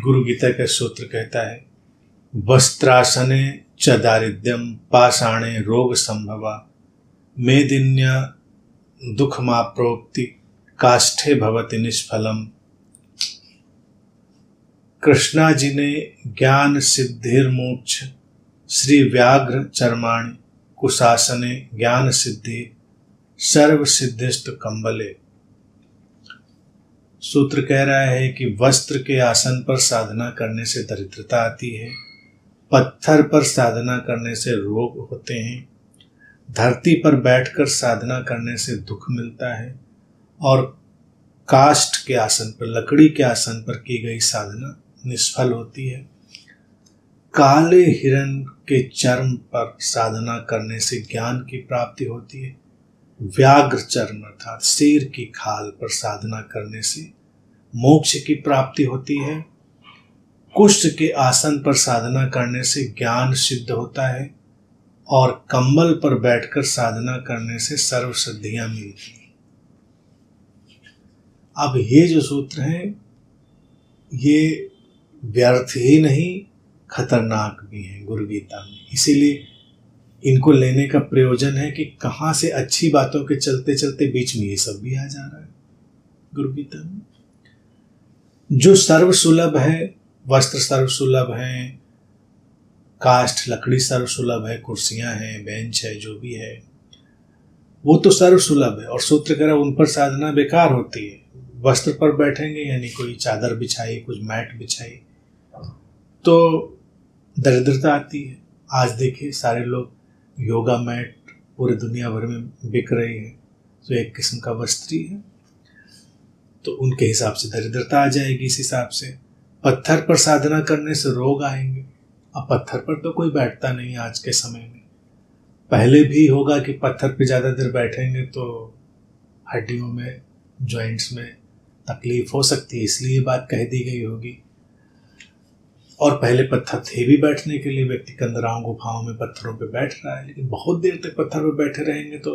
गुरु गीता का सूत्र कहता है, वस्त्रासने च दारिद्र्यम पाषाणे रोग संभवा मेदिन्या दुखमाप्रोक्ति काष्ठे भवति निष्फलम। कृष्णा जी ने ज्ञान सिद्धिर्मोक्ष श्री व्याघ्र चर्माणि कुशासने ज्ञान सिद्धि सर्व सिद्धिस्त कंबले। सूत्र कह रहा है कि वस्त्र के आसन पर साधना करने से दरिद्रता आती है, पत्थर पर साधना करने से रोग होते हैं, धरती पर बैठकर साधना करने से दुख मिलता है और काष्ठ के आसन पर, लकड़ी के आसन पर की गई साधना निष्फल होती है। काले हिरण के चर्म पर साधना करने से ज्ञान की प्राप्ति होती है। व्याघ्र चर्म अर्थात शेर की खाल पर साधना करने से मोक्ष की प्राप्ति होती है। कुष्ठ के आसन पर साधना करने से ज्ञान सिद्ध होता है और कंबल पर बैठकर साधना करने से सर्व सिद्धियां मिलती हैं। अब ये जो सूत्र हैं ये व्यर्थ ही नहीं, खतरनाक भी हैं गुरु गीता में। इसीलिए इनको लेने का प्रयोजन है कि कहाँ से अच्छी बातों के चलते चलते बीच में ये सब भी आ जा रहा है गुरु गीता में। जो सर्व सुलभ है, वस्त्र सर्व सुलभ हैं, काष्ठ लकड़ी सर्व सुलभ है, कुर्सियां हैं, बेंच है, जो भी है वो तो सर्व सुलभ है। और सूत्र कह रहा उन पर साधना बेकार होती है। वस्त्र पर बैठेंगे यानी कोई चादर बिछाई, कुछ मैट बिछाई, तो दरिद्रता आती है। आज देखिए सारे लोग योगा मैट पूरे दुनिया भर में बिक रही है, तो एक किस्म का वस्त्र ही है, तो उनके हिसाब से दरिद्रता आ जाएगी। इस हिसाब से पत्थर पर साधना करने से रोग आएंगे। अब पत्थर पर तो कोई बैठता नहीं आज के समय में। पहले भी होगा कि पत्थर पर ज़्यादा देर बैठेंगे तो हड्डियों में, जॉइंट्स में तकलीफ हो सकती है, इसलिए बात कह दी गई होगी। और पहले पत्थर थे भी बैठने के लिए, व्यक्ति कंदराओं गुफाओं में पत्थरों पे बैठ रहा है, लेकिन बहुत देर तक पत्थर पर बैठे रहेंगे तो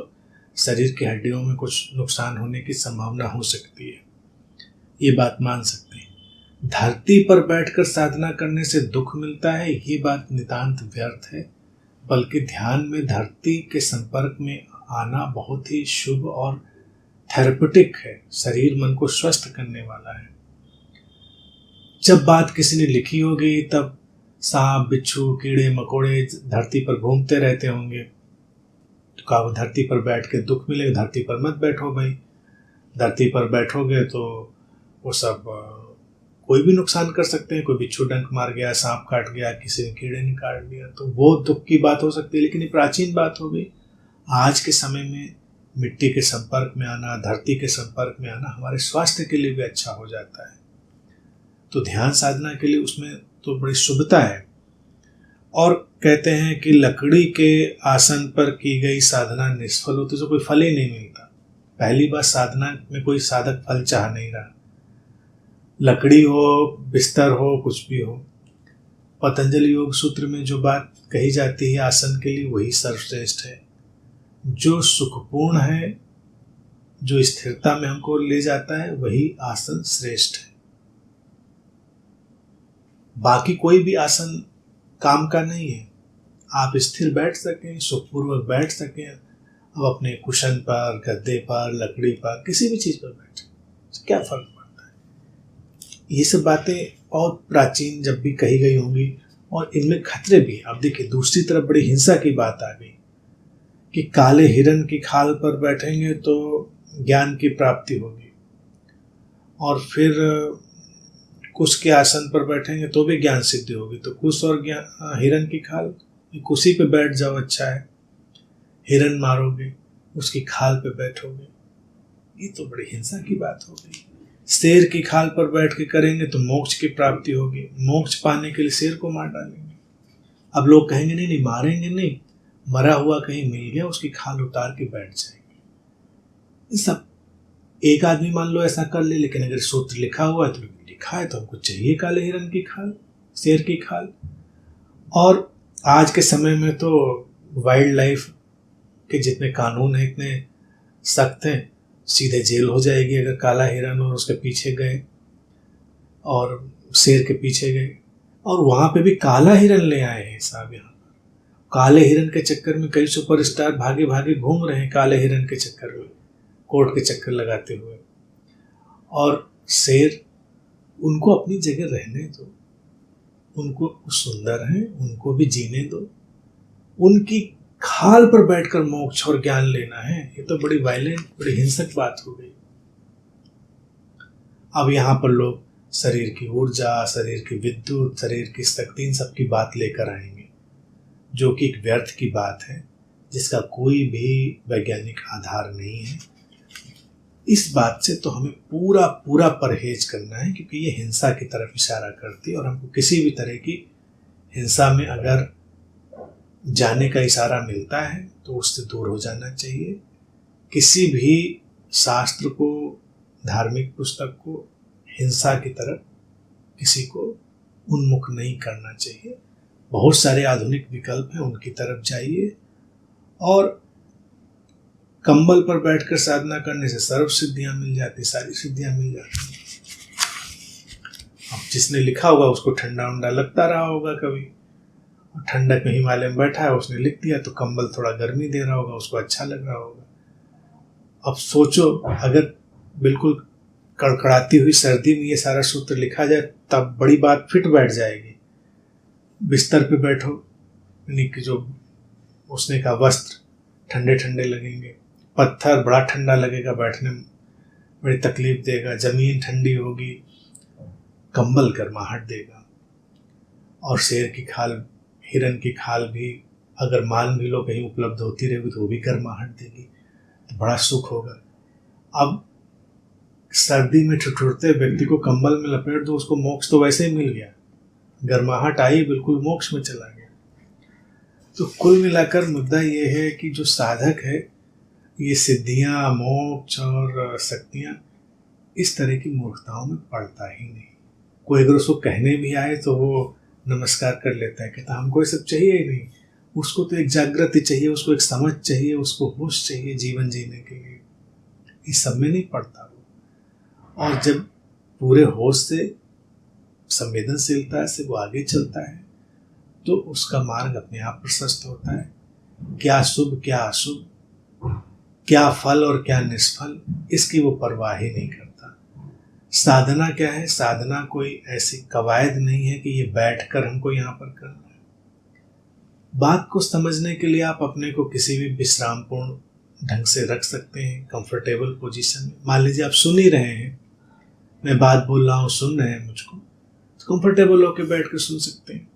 शरीर की हड्डियों में कुछ नुकसान होने की संभावना हो सकती है, ये बात मान सकते हैं। धरती पर बैठकर साधना करने से दुख मिलता है, ये बात नितांत व्यर्थ है। बल्कि ध्यान में धरती के संपर्क में आना बहुत ही शुभ और थेरेपेटिक है, शरीर मन को स्वस्थ करने वाला है। जब बात किसी ने लिखी होगी तब सांप बिच्छू कीड़े मकोड़े धरती पर घूमते रहते होंगे, तो कहा धरती पर बैठ के दुख मिलेगा। धरती पर मत बैठो भाई, धरती पर बैठोगे तो वो सब कोई भी नुकसान कर सकते हैं। कोई बिच्छू डंक मार गया, सांप काट गया, किसी ने कीड़े ने काट दिया, तो वो दुख की बात हो सकती है। लेकिन ये प्राचीन बात हो गई। आज के समय में मिट्टी के संपर्क में आना, धरती के संपर्क में आना हमारे स्वास्थ्य के लिए भी अच्छा हो जाता है। तो ध्यान साधना के लिए उसमें तो बड़ी शुभता है। और कहते हैं कि लकड़ी के आसन पर की गई साधना निष्फल होती तो कोई फल ही नहीं मिलता। पहली बार साधना में कोई साधक फल चाह नहीं रहा, लकड़ी हो, बिस्तर हो, कुछ भी हो। पतंजलि योग सूत्र में जो बात कही जाती है आसन के लिए, वही सर्वश्रेष्ठ है। जो सुखपूर्ण है, जो स्थिरता में हमको ले जाता है, वही आसन श्रेष्ठ है। बाकी कोई भी आसन काम का नहीं है। आप स्थिर बैठ सकें, सुखपूर्वक बैठ सकें, अब अपने कुशन पर, गद्दे पर, लकड़ी पर, किसी भी चीज़ पर बैठें, क्या फर्क पड़ता है। ये सब बातें बहुत प्राचीन जब भी कही गई होंगी, और इनमें खतरे भी। अब देखिए दूसरी तरफ बड़ी हिंसा की बात आ गई कि काले हिरण की खाल पर बैठेंगे तो ज्ञान की प्राप्ति होगी, और फिर कुश के आसन पर बैठेंगे तो भी ज्ञान सिद्धि होगी। तो कुश और हिरण की खाल, कुशी पे बैठ जाओ अच्छा है, हिरण मारोगे उसकी खाल पे बैठोगे, ये तो बड़ी हिंसा की बात हो गई। शेर की खाल पर बैठ के करेंगे तो मोक्ष की प्राप्ति होगी, मोक्ष पाने के लिए शेर को मार डालेंगे। अब लोग कहेंगे नहीं नहीं मारेंगे नहीं, मरा हुआ कहीं मिल गया उसकी खाल उतार के बैठ जाएंगे। सब एक आदमी मान लो ऐसा कर ले, लेकिन अगर सूत्र लिखा हुआ है तो लिखा है तो हमको चाहिए काले हिरण की खाल, शेर की खाल। और आज के समय में तो वाइल्ड लाइफ के जितने कानून हैं इतने सख्त हैं, सीधे जेल हो जाएगी अगर काला हिरण और उसके पीछे गए। और शेर के पीछे गए और वहां पे भी काला हिरन ले आए हैं साहब। यहाँ काले हिरन के चक्कर में कई सुपरस्टार भागे भागे घूम रहे हैं, काले हिरन के चक्कर में, कोर्ट के चक्कर लगाते हुए। और शेर उनको अपनी जगह रहने दो, उनको सुंदर हैं, उनको भी जीने दो। उनकी खाल पर बैठकर मोक्ष और ज्ञान लेना है, ये तो बड़ी वायलेंट, बड़ी हिंसक बात हो गई। अब यहाँ पर लोग शरीर की ऊर्जा, शरीर की विद्युत, शरीर की शक्ति, इन सब की बात लेकर आएंगे, जो कि एक व्यर्थ की बात है, जिसका कोई भी वैज्ञानिक आधार नहीं है। इस बात से तो हमें पूरा पूरा परहेज करना है, क्योंकि ये हिंसा की तरफ इशारा करती है और हमको किसी भी तरह की हिंसा में अगर जाने का इशारा मिलता है तो उससे दूर हो जाना चाहिए। किसी भी शास्त्र को, धार्मिक पुस्तक को हिंसा की तरफ किसी को उन्मुख नहीं करना चाहिए। बहुत सारे आधुनिक विकल्प हैं, उनकी तरफ जाइए। और कंबल पर बैठकर साधना करने से सर्व सिद्धियां मिल जाती, सारी सिद्धियां मिल जाती। अब जिसने लिखा होगा उसको ठंडा उंडा लगता रहा होगा कभी, और ठंडक में हिमालय में बैठा है, उसने लिख दिया तो कंबल थोड़ा गर्मी दे रहा होगा, उसको अच्छा लग रहा होगा। अब सोचो अगर बिल्कुल कड़कड़ाती हुई सर्दी में ये सारा सूत्र लिखा जाए, तब बड़ी बात फिट बैठ जाएगी। बिस्तर पे बैठो, यानी कि जो उसने का वस्त्र ठंडे ठंडे लगेंगे, पत्थर बड़ा ठंडा लगेगा, बैठने में बड़ी तकलीफ देगा, जमीन ठंडी होगी, कंबल गर्माहट देगा। और शेर की खाल, हिरन की खाल भी अगर मान भी लो कहीं उपलब्ध होती रहेगी तो वो भी गर्माहट देगी, तो बड़ा सुख होगा। अब सर्दी में ठिठुरते व्यक्ति को कंबल में लपेट दो, उसको मोक्ष तो वैसे ही मिल गया, गर्माहट आई, बिल्कुल मोक्ष में चला गया। तो कुल मिलाकर मुद्दा ये है कि जो साधक है, ये सिद्धियां, मोक्ष और शक्तियां इस तरह की मूर्खताओं में पड़ता ही नहीं। कोई अगर उसको कहने भी आए तो वो नमस्कार कर लेता है, कहता हमको ये सब चाहिए ही नहीं। उसको तो एक जागृति चाहिए, उसको एक समझ चाहिए, उसको होश चाहिए जीवन जीने के लिए। इस सब में नहीं पड़ता वो। और जब पूरे होश से, संवेदनशीलता से वो आगे चलता है तो उसका मार्ग अपने आप प्रशस्त होता है। क्या शुभ क्या अशुभ, क्या फल और क्या निष्फल, इसकी वो परवाह ही नहीं करता। साधना क्या है? साधना कोई ऐसी कवायद नहीं है कि ये बैठकर हमको यहाँ पर करना है। बात को समझने के लिए आप अपने को किसी भी विश्रामपूर्ण ढंग से रख सकते हैं, कंफर्टेबल पोजीशन में। मान लीजिए आप सुन ही रहे हैं, मैं बात बोल रहा हूँ, सुन रहे हैं मुझको, तो कंफर्टेबल होकर बैठ कर सुन सकते हैं।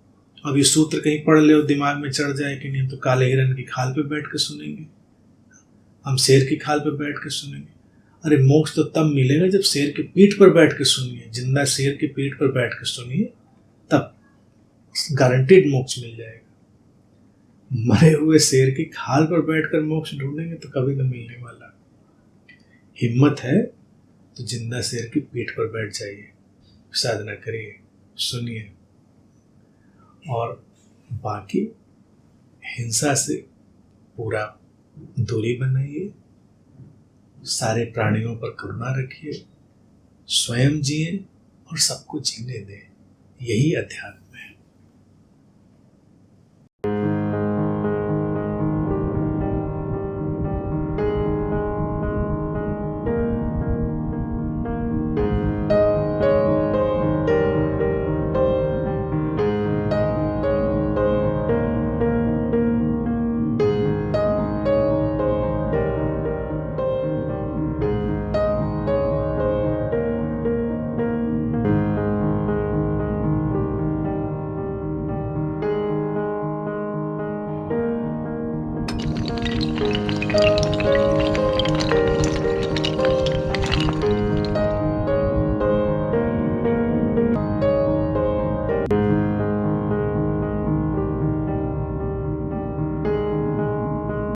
अब ये सूत्र कहीं पढ़ ले और दिमाग में चढ़ जाए कि नहीं, तो काले हिरन की खाल पे बैठ कर सुनेंगे, हम शेर की खाल पे बैठ कर सुनेंगे। अरे मोक्ष तो तब मिलेगा जब शेर की पीठ पर बैठ कर सुनिए, जिंदा शेर की पीठ पर बैठ कर सुनिए, तब गारंटीड मोक्ष मिल जाएगा। मरे हुए शेर की खाल पर बैठकर मोक्ष ढूंढेंगे तो कभी न मिलने वाला। हिम्मत है तो जिंदा शेर की पीठ पर बैठ जाइए, साधना करिए, सुनिए। और बाकी हिंसा से पूरा दूरी बनाइए, सारे प्राणियों पर करुणा रखिए, स्वयं जिए और सबको जीने दें। यही अध्यात्म है।